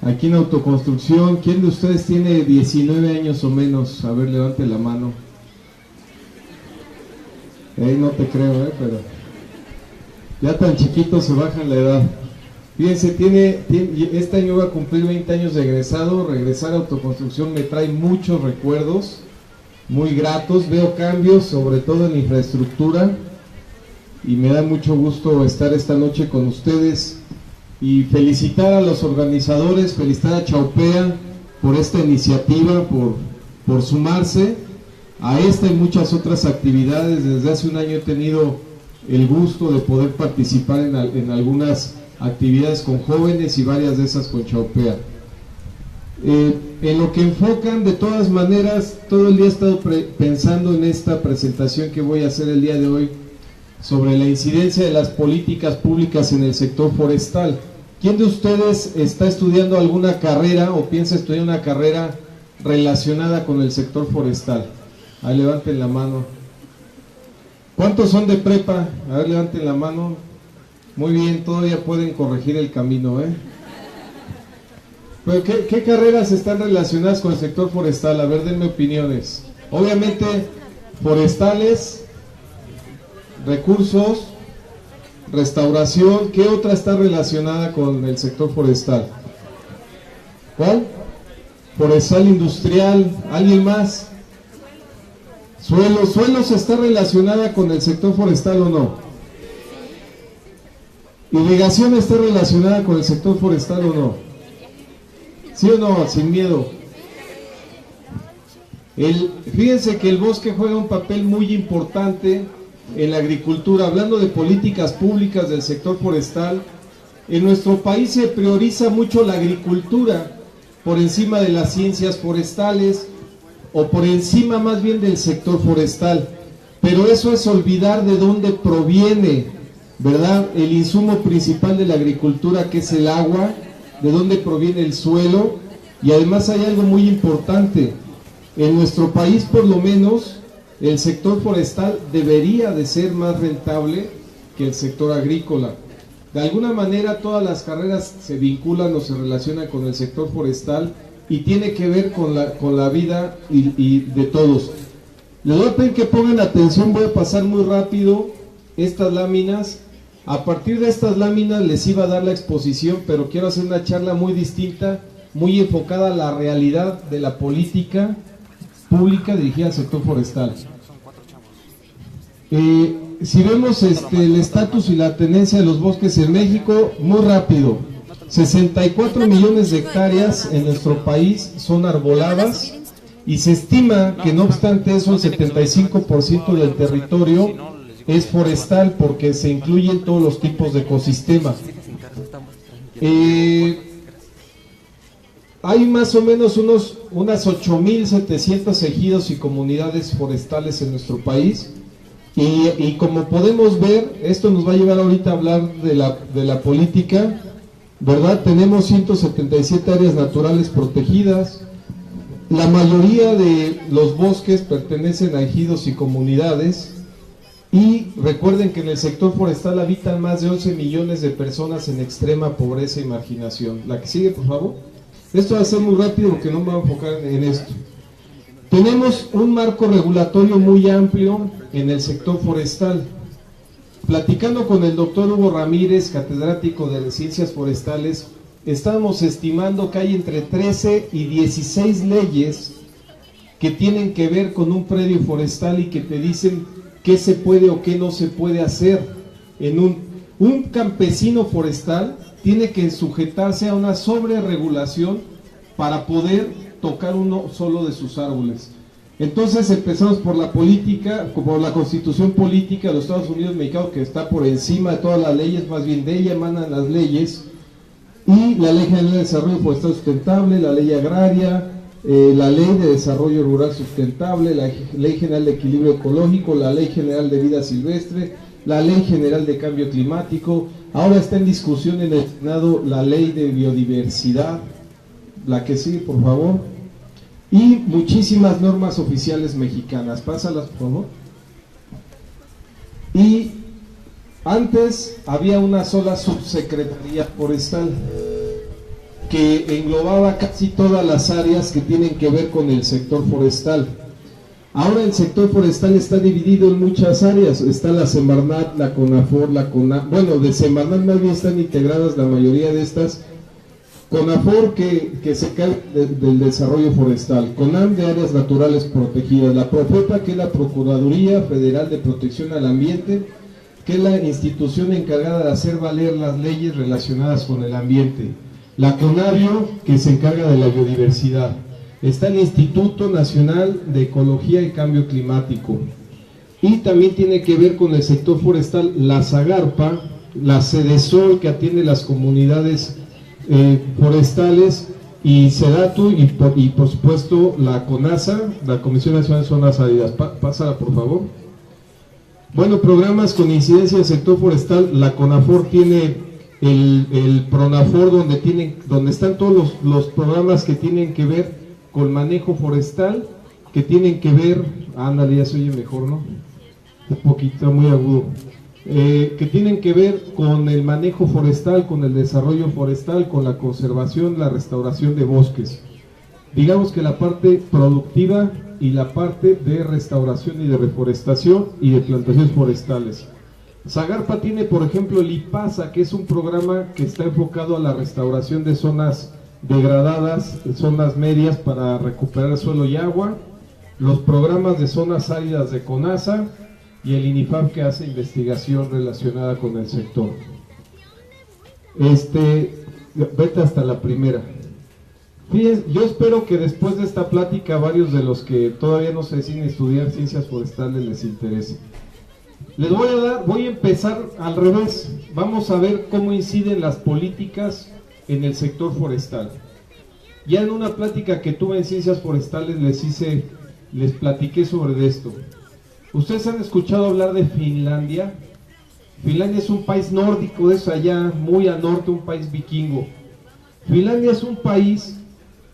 aquí en autoconstrucción. ¿Quién de ustedes tiene 19 años o menos? A ver, levante la mano. No te creo, pero ya tan chiquitos se bajan la edad. Fíjense, este año va a cumplir 20 años de egresado. Regresar a autoconstrucción me trae muchos recuerdos muy gratos. Veo cambios, sobre todo en infraestructura, y me da mucho gusto estar esta noche con ustedes y felicitar a los organizadores, felicitar a Chaupea por esta iniciativa, por sumarse a esta y muchas otras actividades. Desde hace un año he tenido el gusto de poder participar en algunas actividades con jóvenes y varias de esas con Chaupea. En lo que enfocan, de todas maneras, todo el día he estado pensando en esta presentación que voy a hacer el día de hoy sobre la incidencia de las políticas públicas en el sector forestal. ¿Quién de ustedes está estudiando alguna carrera o piensa estudiar una carrera relacionada con el sector forestal? Ahí levanten la mano. ¿Cuántos son de prepa? A ver, levanten la mano. Muy bien, todavía pueden corregir el camino, Pero ¿qué carreras están relacionadas con el sector forestal? A ver, denme opiniones. Obviamente, forestales, recursos, restauración. ¿Qué otra está relacionada con el sector forestal? ¿Cuál? Forestal industrial. ¿Alguien más? ¿Suelos está relacionada con el sector forestal o no? ¿Irrigación está relacionada con el sector forestal o no? ¿Sí o no? Sin miedo. Fíjense que el bosque juega un papel muy importante en la agricultura. Hablando de políticas públicas del sector forestal, en nuestro país se prioriza mucho la agricultura por encima de las ciencias forestales, o por encima más bien del sector forestal, pero eso es olvidar de dónde proviene, ¿verdad?, el insumo principal de la agricultura, que es el agua, de dónde proviene el suelo. Y además hay algo muy importante: en nuestro país, por lo menos, el sector forestal debería de ser más rentable que el sector agrícola. De alguna manera todas las carreras se vinculan o se relacionan con el sector forestal y tiene que ver con la vida y de todos. Les voy a pedir que pongan atención, voy a pasar muy rápido estas láminas. A partir de estas láminas les iba a dar la exposición, pero quiero hacer una charla muy distinta, muy enfocada a la realidad de la política pública dirigida al sector forestal. Si vemos el estatus y la tenencia de los bosques en México, muy rápido: 64 millones de hectáreas en nuestro país son arboladas, y se estima que no obstante eso el 75% del territorio es forestal, porque se incluyen todos los tipos de ecosistemas. Hay más o menos unas 8.700 ejidos y comunidades forestales en nuestro país, y como podemos ver, esto nos va a llevar ahorita a hablar de la política, ¿verdad? Tenemos 177 áreas naturales protegidas. La mayoría de los bosques pertenecen a ejidos y comunidades. Y recuerden que en el sector forestal habitan más de 11 millones de personas en extrema pobreza y marginación. La que sigue, por favor. Esto va a ser muy rápido porque no me voy a enfocar en esto. Tenemos un marco regulatorio muy amplio en el sector forestal. Platicando con el doctor Hugo Ramírez, catedrático de Ciencias Forestales, estábamos estimando que hay entre 13 y 16 leyes que tienen que ver con un predio forestal y que te dicen qué se puede o qué no se puede hacer. Un campesino forestal tiene que sujetarse a una sobreregulación para poder tocar uno solo de sus árboles. Entonces empezamos por la política, por la Constitución Política de los Estados Unidos Mexicanos, que está por encima de todas las leyes, más bien de ella emanan las leyes, y la Ley General de Desarrollo Forestal Sustentable, la Ley Agraria, la Ley de Desarrollo Rural Sustentable, la Ley General de Equilibrio Ecológico, la Ley General de Vida Silvestre, la Ley General de Cambio Climático. Ahora está en discusión en el Senado la Ley de Biodiversidad. La que sigue, por favor. Y muchísimas normas oficiales mexicanas. Pásalas, por favor. Y antes había una sola subsecretaría forestal. que englobaba casi todas las áreas que tienen que ver con el sector forestal. Ahora el sector forestal está dividido en muchas áreas, está la Semarnat, la CONAFOR, la CONAM, bueno, de Semarnat más bien están integradas la mayoría de estas, CONAFOR que se encarga del desarrollo forestal, CONAM de áreas naturales protegidas, la PROFEPA que es la Procuraduría Federal de Protección al Ambiente, que es la institución encargada de hacer valer las leyes relacionadas con el ambiente, la CONABIO que se encarga de la biodiversidad. Está el Instituto Nacional de Ecología y Cambio Climático, y también tiene que ver con el sector forestal la SAGARPA, la CEDESOL que atiende las comunidades forestales, y SEDATU y por supuesto la CONAZA, la Comisión Nacional de Zonas Áridas. Pásala por favor. Bueno, programas con incidencia del sector forestal, la CONAFOR tiene el PRONAFOR donde están todos los programas que tienen que ver con manejo forestal, que tienen que ver, ándale, ya se oye mejor, ¿no? Un poquito, muy agudo. Que tienen que ver con el manejo forestal, con el desarrollo forestal, con la conservación, la restauración de bosques. Digamos que la parte productiva y la parte de restauración y de reforestación y de plantaciones forestales. SAGARPA tiene, por ejemplo, el IPASA, que es un programa que está enfocado a la restauración de zonas degradadas, zonas medias para recuperar suelo y agua, los programas de zonas áridas de CONAZA y el INIFAM que hace investigación relacionada con el sector. Vete hasta la primera. Fíjense, yo espero que después de esta plática varios de los que todavía no se deciden estudiar ciencias forestales les interese. Voy a empezar al revés. Vamos a ver cómo inciden las políticas en el sector forestal. Ya en una plática que tuve en ciencias forestales les platiqué sobre esto. ¿Ustedes han escuchado hablar de Finlandia? Finlandia es un país nórdico, es allá muy al norte, un país vikingo. Finlandia es un país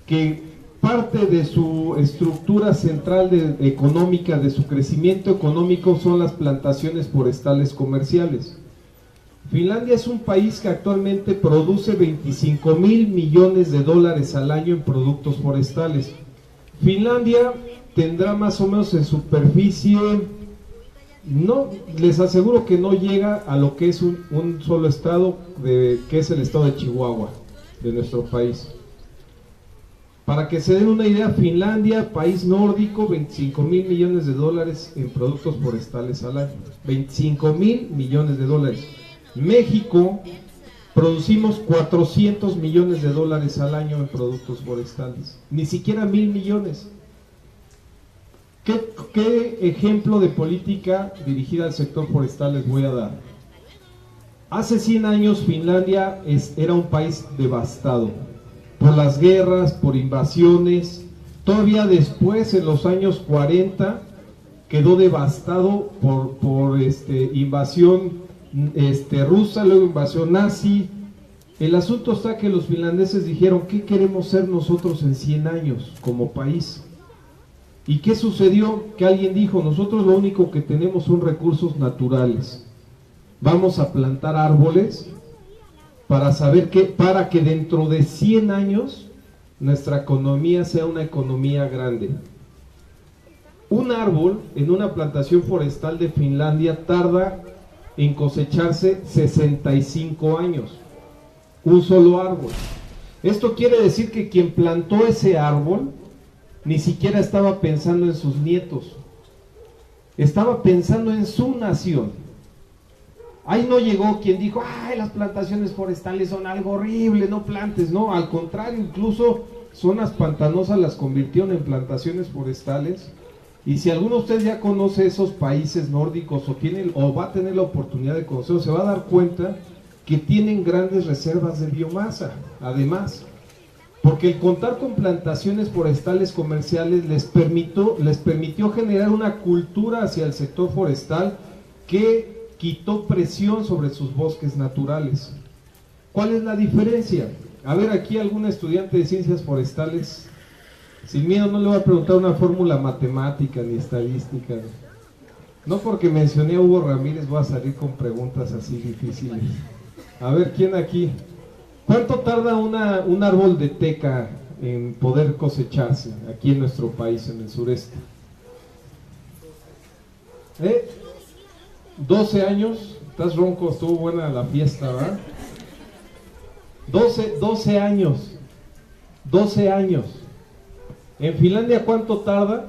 que parte de su estructura central económica, de su crecimiento económico, son las plantaciones forestales comerciales. Finlandia es un país que actualmente produce 25,000 millones de dólares al año en productos forestales. Finlandia tendrá más o menos en superficie, no, les aseguro que no llega a lo que es un solo estado, que es el estado de Chihuahua, de nuestro país. Para que se den una idea, Finlandia, país nórdico, 25,000 millones de dólares en productos forestales al año. 25,000 millones de dólares. México, producimos 400 millones de dólares al año en productos forestales. Ni siquiera 1,000 millones. ¿Qué ejemplo de política dirigida al sector forestal les voy a dar? Hace 100 años Finlandia era un país devastado por las guerras, por invasiones. Todavía después, en los años 40, quedó devastado por invasión rusa, luego invasión nazi. El asunto está que los finlandeses dijeron: ¿qué queremos ser nosotros en 100 años como país? ¿Y qué sucedió? Que alguien dijo: nosotros lo único que tenemos son recursos naturales, vamos a plantar árboles para que dentro de 100 años nuestra economía sea una economía grande. Un árbol en una plantación forestal de Finlandia tarda en cosecharse 65 años, un solo árbol. Esto quiere decir que quien plantó ese árbol ni siquiera estaba pensando en sus nietos, estaba pensando en su nación. Ahí no llegó quien dijo: ay, las plantaciones forestales son algo horrible, no plantes. No, al contrario, incluso zonas pantanosas las convirtieron en plantaciones forestales. Y si alguno de ustedes ya conoce esos países nórdicos o va a tener la oportunidad de conocerlos, se va a dar cuenta que tienen grandes reservas de biomasa, además, porque el contar con plantaciones forestales comerciales les permitió generar una cultura hacia el sector forestal que quitó presión sobre sus bosques naturales. ¿Cuál es la diferencia? A ver, aquí algún estudiante de ciencias forestales, sin miedo, no le voy a preguntar una fórmula matemática ni estadística. No porque mencioné a Hugo Ramírez voy a salir con preguntas así difíciles. A ver, ¿quién aquí? ¿Cuánto tarda un árbol de teca en poder cosecharse aquí en nuestro país, en el sureste? 12 años. Estás ronco, estuvo buena la fiesta, ¿verdad? 12 años. 12 años. ¿En Finlandia cuánto tarda?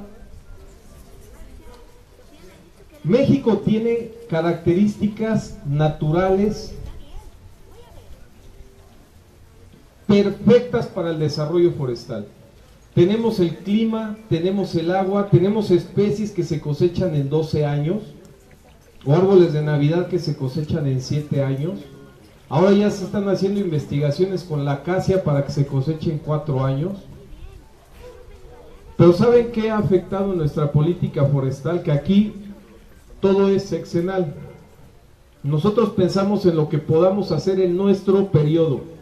México tiene características naturales perfectas para el desarrollo forestal. Tenemos el clima, tenemos el agua, tenemos especies que se cosechan en 12 años, o árboles de Navidad que se cosechan en 7 años. Ahora ya se están haciendo investigaciones con la acacia para que se coseche en 4 años. Pero ¿saben qué ha afectado nuestra política forestal? Que aquí todo es sexenal. Nosotros pensamos en lo que podamos hacer en nuestro periodo.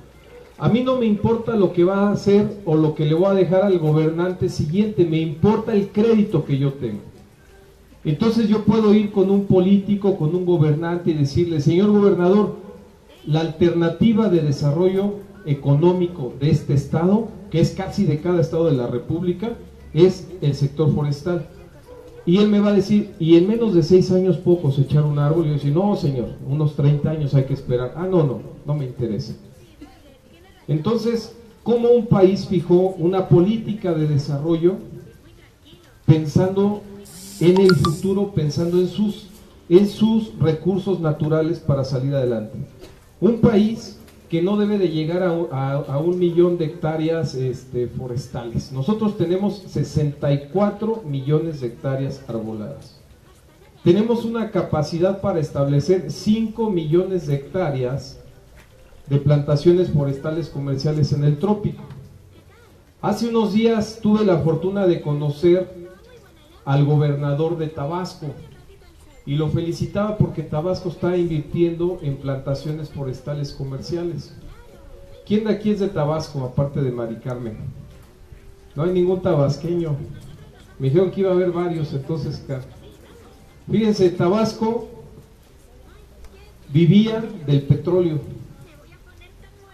A mí no me importa lo que va a hacer o lo que le voy a dejar al gobernante siguiente, me importa el crédito que yo tengo. Entonces yo puedo ir con un político, con un gobernante y decirle: señor gobernador, la alternativa de desarrollo económico de este estado, que es casi de cada estado de la república, es el sector forestal. Y él me va a decir: y en menos de 6 años puedo cosechar un árbol. Y yo decir: no señor, unos 30 años hay que esperar. No me interesa. Entonces, ¿cómo un país fijó una política de desarrollo pensando en el futuro, pensando en sus recursos naturales para salir adelante? Un país que no debe de llegar a 1 millón de hectáreas forestales. Nosotros tenemos 64 millones de hectáreas arboladas. Tenemos una capacidad para establecer 5 millones de hectáreas de plantaciones forestales comerciales en el trópico. Hace unos días tuve la fortuna de conocer al gobernador de Tabasco y lo felicitaba porque Tabasco está invirtiendo en plantaciones forestales comerciales. ¿Quién de aquí es de Tabasco, aparte de Mari Carmen? No hay ningún tabasqueño. Me dijeron que iba a haber varios, entonces, fíjense, Tabasco vivía del petróleo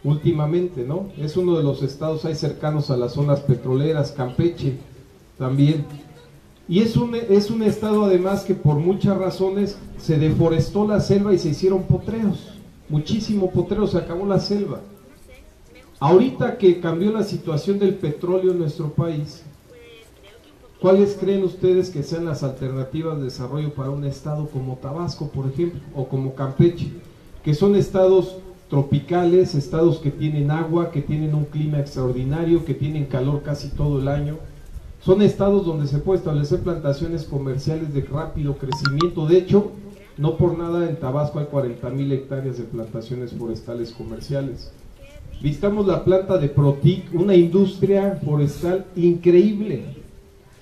últimamente, ¿no? Es uno de los estados ahí cercanos a las zonas petroleras, Campeche también. Y es un estado además que por muchas razones se deforestó la selva y se hicieron potreros, muchísimo potrero, se acabó la selva. Ahorita que cambió la situación del petróleo en nuestro país, ¿cuáles creen ustedes que sean las alternativas de desarrollo para un estado como Tabasco, por ejemplo, o como Campeche, que son estados tropicales, estados que tienen agua, que tienen un clima extraordinario, que tienen calor casi todo el año? Son estados donde se puede establecer plantaciones comerciales de rápido crecimiento. De hecho, no por nada en Tabasco hay 40,000 hectáreas de plantaciones forestales comerciales. Visitamos la planta de Protic, una industria forestal increíble,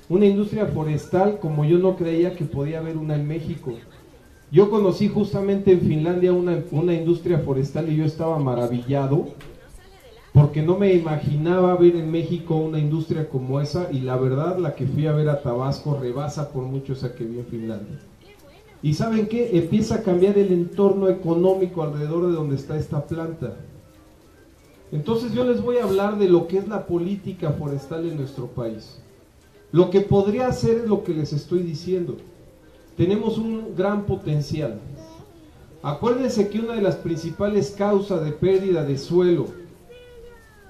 una industria forestal como yo no creía que podía haber una en México. Yo conocí justamente en Finlandia una industria forestal y yo estaba maravillado porque no me imaginaba ver en México una industria como esa, y la verdad la que fui a ver a Tabasco rebasa por mucho esa que vi en Finlandia. ¿Y saben qué? Empieza a cambiar el entorno económico alrededor de donde está esta planta. Entonces yo les voy a hablar de lo que es la política forestal en nuestro país. Lo que podría hacer es lo que les estoy diciendo. Tenemos un gran potencial. Acuérdense que una de las principales causas de pérdida de suelo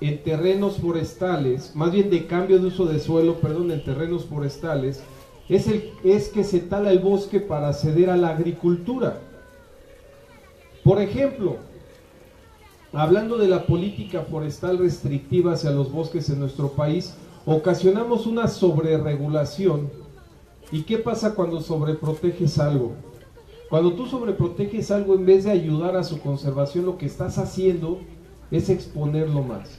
en terrenos forestales, más bien de cambio de uso de suelo, en terrenos forestales, es que se tala el bosque para ceder a la agricultura. Por ejemplo, hablando de la política forestal restrictiva hacia los bosques en nuestro país, ocasionamos una sobreregulación. ¿Y qué pasa cuando sobreproteges algo? Cuando tú sobreproteges algo, en vez de ayudar a su conservación, lo que estás haciendo es exponerlo más.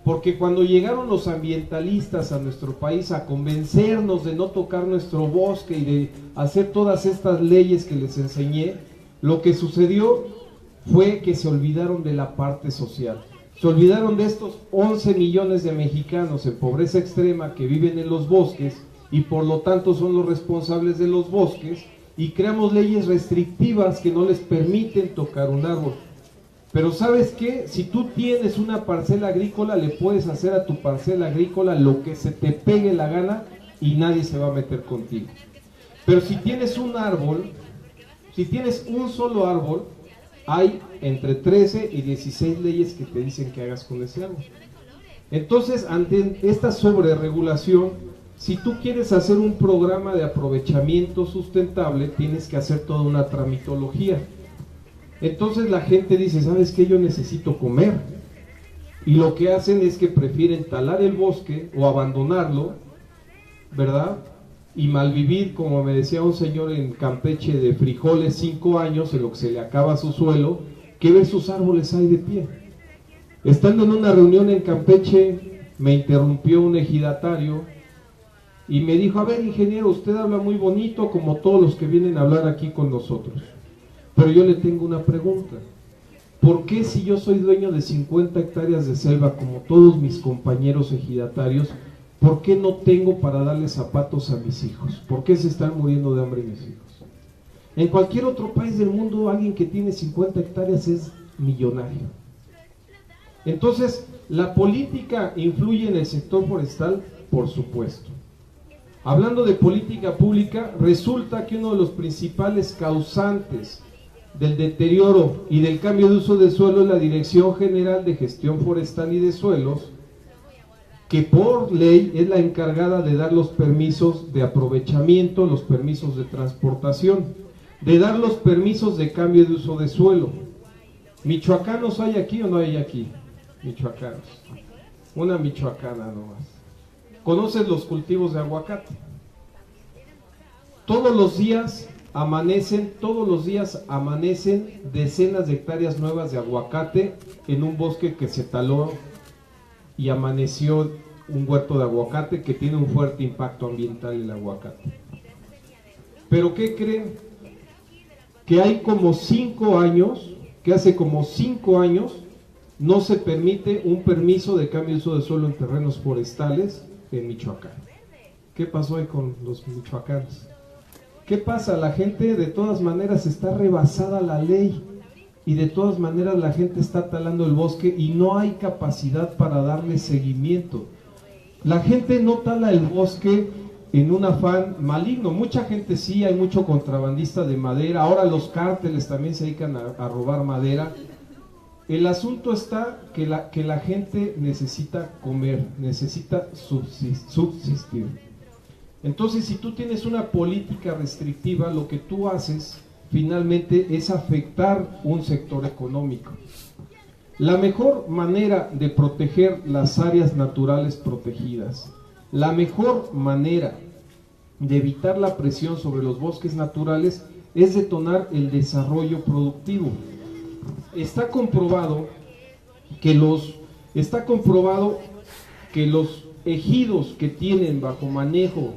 Porque cuando llegaron los ambientalistas a nuestro país a convencernos de no tocar nuestro bosque y de hacer todas estas leyes que les enseñé, lo que sucedió fue que se olvidaron de la parte social. Se olvidaron de estos 11 millones de mexicanos en pobreza extrema que viven en los bosques y por lo tanto son los responsables de los bosques, y creamos leyes restrictivas que no les permiten tocar un árbol. Pero ¿sabes qué? Si tú tienes una parcela agrícola, le puedes hacer a tu parcela agrícola lo que se te pegue la gana y nadie se va a meter contigo. Pero si tienes un árbol, si tienes un solo árbol, hay entre 13 y 16 leyes que te dicen que hagas con ese árbol. Entonces, ante esta sobreregulación, si tú quieres hacer un programa de aprovechamiento sustentable, tienes que hacer toda una tramitología. Entonces la gente dice, ¿sabes qué? Yo necesito comer. Y lo que hacen es que prefieren talar el bosque o abandonarlo, ¿verdad? Y malvivir, como me decía un señor en Campeche, de frijoles 5 años en lo que se le acaba su suelo, que ver sus árboles ahí de pie. Estando en una reunión en Campeche, me interrumpió un ejidatario y me dijo, a ver, ingeniero, usted habla muy bonito como todos los que vienen a hablar aquí con nosotros, pero yo le tengo una pregunta. ¿Por qué, si yo soy dueño de 50 hectáreas de selva como todos mis compañeros ejidatarios, por qué no tengo para darle zapatos a mis hijos? ¿Por qué se están muriendo de hambre mis hijos? En cualquier otro país del mundo, alguien que tiene 50 hectáreas es millonario. Entonces, ¿la política influye en el sector forestal? Por supuesto. Hablando de política pública, resulta que uno de los principales causantes del deterioro y del cambio de uso de suelo es la Dirección General de Gestión Forestal y de Suelos, que por ley es la encargada de dar los permisos de aprovechamiento, los permisos de transportación, de dar los permisos de cambio de uso de suelo. ¿Michoacanos hay aquí o no hay aquí? Michoacanos. Una michoacana nomás. ¿Conoces los cultivos de aguacate? Todos los días amanecen decenas de hectáreas nuevas de aguacate en un bosque que se taló y amaneció un huerto de aguacate que tiene un fuerte impacto ambiental el aguacate. Pero ¿qué creen? Que hay como 5 años, que hace como 5 años no se permite un permiso de cambio de uso de suelo en terrenos forestales en Michoacán. ¿Qué pasó ahí con los michoacanos? ¿Qué pasa? La gente de todas maneras está rebasada la ley y de todas maneras la gente está talando el bosque y no hay capacidad para darle seguimiento. La gente no tala el bosque en un afán maligno. Mucha gente sí, hay mucho contrabandista de madera. Ahora los cárteles también se dedican a robar madera. El asunto está que la gente necesita comer, necesita subsistir. Entonces, si tú tienes una política restrictiva, lo que tú haces finalmente es afectar un sector económico. La mejor manera de proteger las áreas naturales protegidas, la mejor manera de evitar la presión sobre los bosques naturales es detonar el desarrollo productivo. Está comprobado que los ejidos que tienen bajo manejo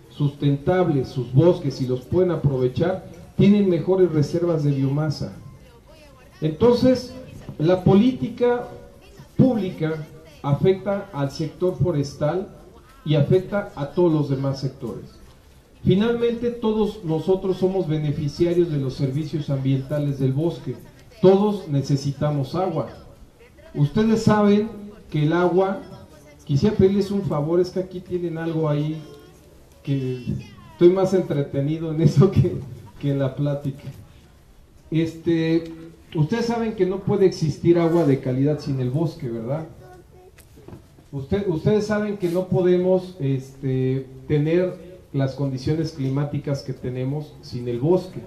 sustentable sus bosques y los pueden aprovechar, tienen mejores reservas de biomasa. Entonces, la política pública afecta al sector forestal y afecta a todos los demás sectores. Finalmente, todos nosotros somos beneficiarios de los servicios ambientales del bosque. Todos necesitamos agua. Ustedes saben que el agua, quisiera pedirles un favor, es que aquí tienen algo ahí que estoy más entretenido en eso que en la plática. Ustedes saben que no puede existir agua de calidad sin el bosque, ¿verdad? Ustedes saben que no podemos tener las condiciones climáticas que tenemos sin el bosque.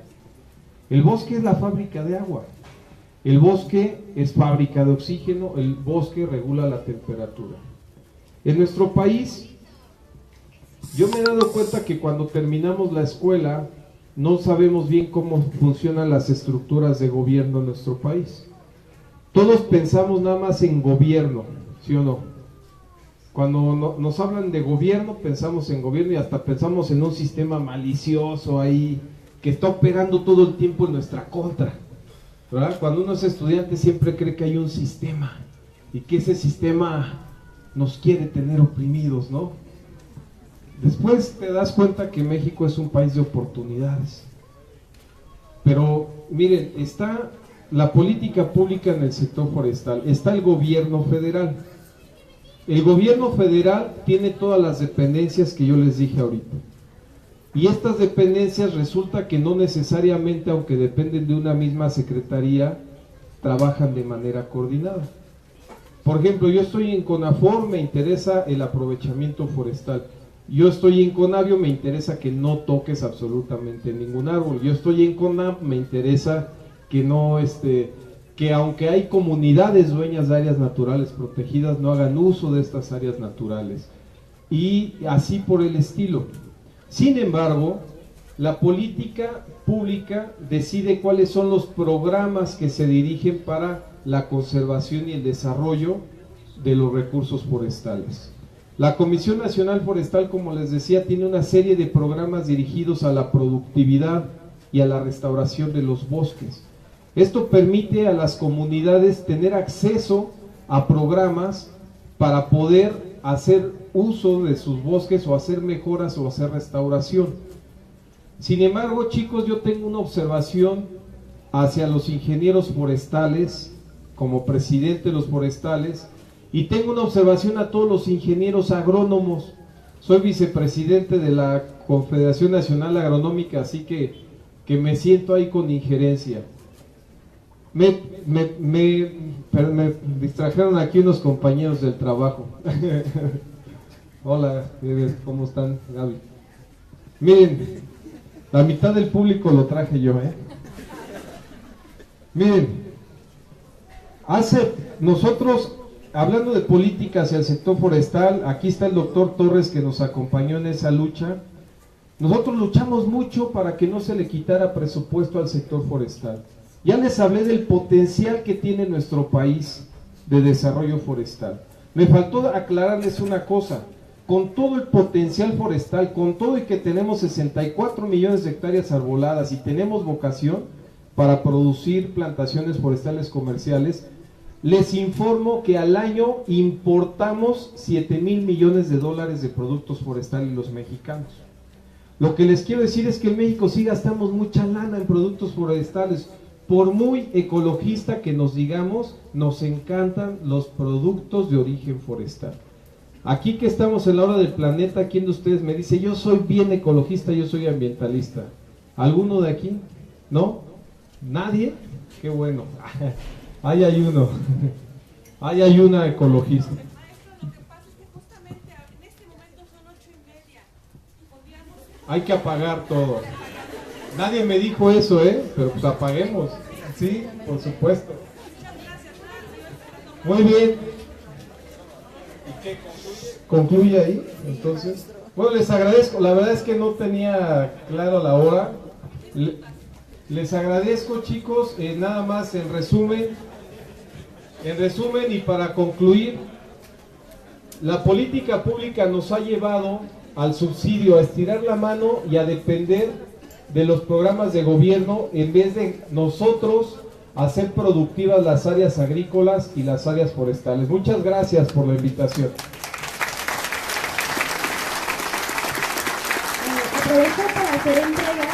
El bosque es la fábrica de agua. El bosque es fábrica de oxígeno, el bosque regula la temperatura. En nuestro país, yo me he dado cuenta que cuando terminamos la escuela, no sabemos bien cómo funcionan las estructuras de gobierno en nuestro país. Todos pensamos nada más en gobierno, ¿sí o no? Cuando nos hablan de gobierno, pensamos en gobierno y hasta pensamos en un sistema malicioso ahí, que está operando todo el tiempo en nuestra contra, ¿verdad? Cuando uno es estudiante siempre cree que hay un sistema y que ese sistema nos quiere tener oprimidos, ¿no? Después te das cuenta que México es un país de oportunidades. Pero miren, está la política pública en el sector forestal. Está el gobierno federal. El gobierno federal tiene todas las dependencias que yo les dije ahorita. Y estas dependencias resulta que no necesariamente, aunque dependen de una misma secretaría, trabajan de manera coordinada. Por ejemplo, yo estoy en CONAFOR, me interesa el aprovechamiento forestal. Yo estoy en CONAVIO, me interesa que no toques absolutamente ningún árbol. Yo estoy en CONAP, me interesa que no, que aunque hay comunidades dueñas de áreas naturales protegidas, no hagan uso de estas áreas naturales. Y así por el estilo. Sin embargo, la política pública decide cuáles son los programas que se dirigen para la conservación y el desarrollo de los recursos forestales. La Comisión Nacional Forestal, como les decía, tiene una serie de programas dirigidos a la productividad y a la restauración de los bosques. Esto permite a las comunidades tener acceso a programas para poder hacer uso de sus bosques o hacer mejoras o hacer restauración. Sin embargo, chicos, yo tengo una observación hacia los ingenieros forestales, como presidente de los forestales, y tengo una observación a todos los ingenieros agrónomos. Soy vicepresidente de la Confederación Nacional Agronómica, así que me siento ahí con injerencia. Me distrajeron aquí unos compañeros del trabajo. Hola, ¿cómo están, Gaby? Miren, la mitad del público lo traje yo, Miren, nosotros, hablando de política hacia el sector forestal, aquí está el doctor Torres que nos acompañó en esa lucha. Nosotros luchamos mucho para que no se le quitara presupuesto al sector forestal. Ya les hablé del potencial que tiene nuestro país de desarrollo forestal. Me faltó aclararles una cosa: con todo el potencial forestal, con todo y que tenemos 64 millones de hectáreas arboladas y tenemos vocación para producir plantaciones forestales comerciales, les informo que al año importamos 7,000 millones de dólares de productos forestales los mexicanos. Lo que les quiero decir es que en México sí gastamos mucha lana en productos forestales. Por muy ecologista que nos digamos, nos encantan los productos de origen forestal. Aquí que estamos en la hora del planeta, ¿quién de ustedes me dice: yo soy bien ecologista, yo soy ambientalista? ¿Alguno de aquí? ¿No? ¿Nadie? Qué bueno. Ahí hay uno. Ahí hay una ecologista. Hay que apagar todo. Nadie me dijo eso, pero pues apaguemos. Sí, por supuesto. Muy bien. ¿Y qué concluye ahí? Entonces, bueno, les agradezco. La verdad es que no tenía claro la hora. Les agradezco, chicos. Nada más en resumen y para concluir, la política pública nos ha llevado al subsidio, a estirar la mano y a depender de los programas de gobierno en vez de nosotros hacer productivas las áreas agrícolas y las áreas forestales. Muchas gracias por la invitación. Aprovecho para hacer entrega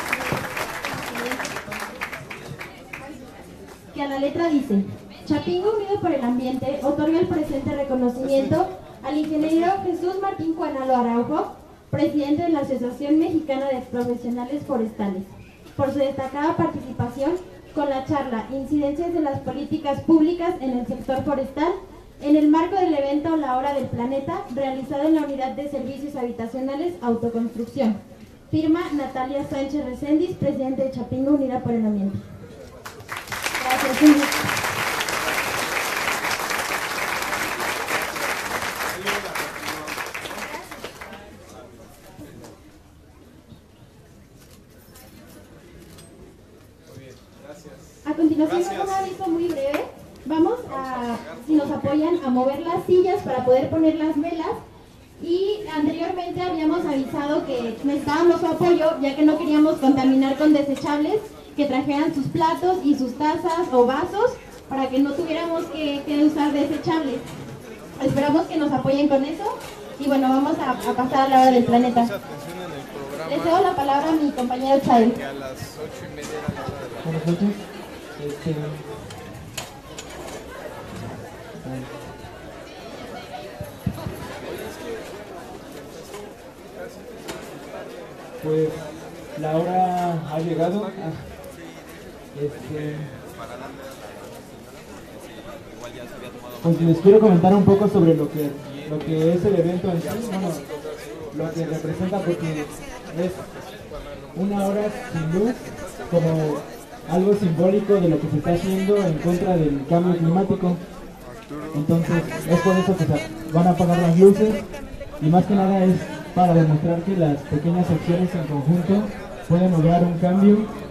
que a la letra dice: Chapingo Unido por el Ambiente otorga el presente reconocimiento al ingeniero Jesús Martín Cuanalo Araujo, presidente de la Asociación Mexicana de Profesionales Forestales, por su destacada participación con la charla Incidencias de las políticas públicas en el sector forestal, en el marco del evento La Hora del Planeta, realizado en la Unidad de Servicios Habitacionales Autoconstrucción. Firma Natalia Sánchez Recendis, presidente de Chapingo Unida por el Ambiente. Gracias. A continuación, un aviso muy breve. Vamos a, si nos apoyan, a mover las sillas para poder poner las velas. Y anteriormente habíamos avisado que necesitábamos su apoyo, ya que no queríamos contaminar con desechables, que trajeran sus platos y sus tazas o vasos para que no tuviéramos que usar desechables. Esperamos que nos apoyen con eso. Y bueno, vamos a pasar a la hora del planeta. Le cedo la palabra a mi compañero Chael. A las 8:30 era la hora de la Pues la hora ha llegado. Pues les quiero comentar un poco sobre lo que es el evento en sí, bueno, lo que representa, porque es una hora sin luz como algo simbólico de lo que se está haciendo en contra del cambio climático. Entonces es por eso que se van a apagar las luces, y más que nada es para demostrar que las pequeñas acciones en conjunto pueden lograr un cambio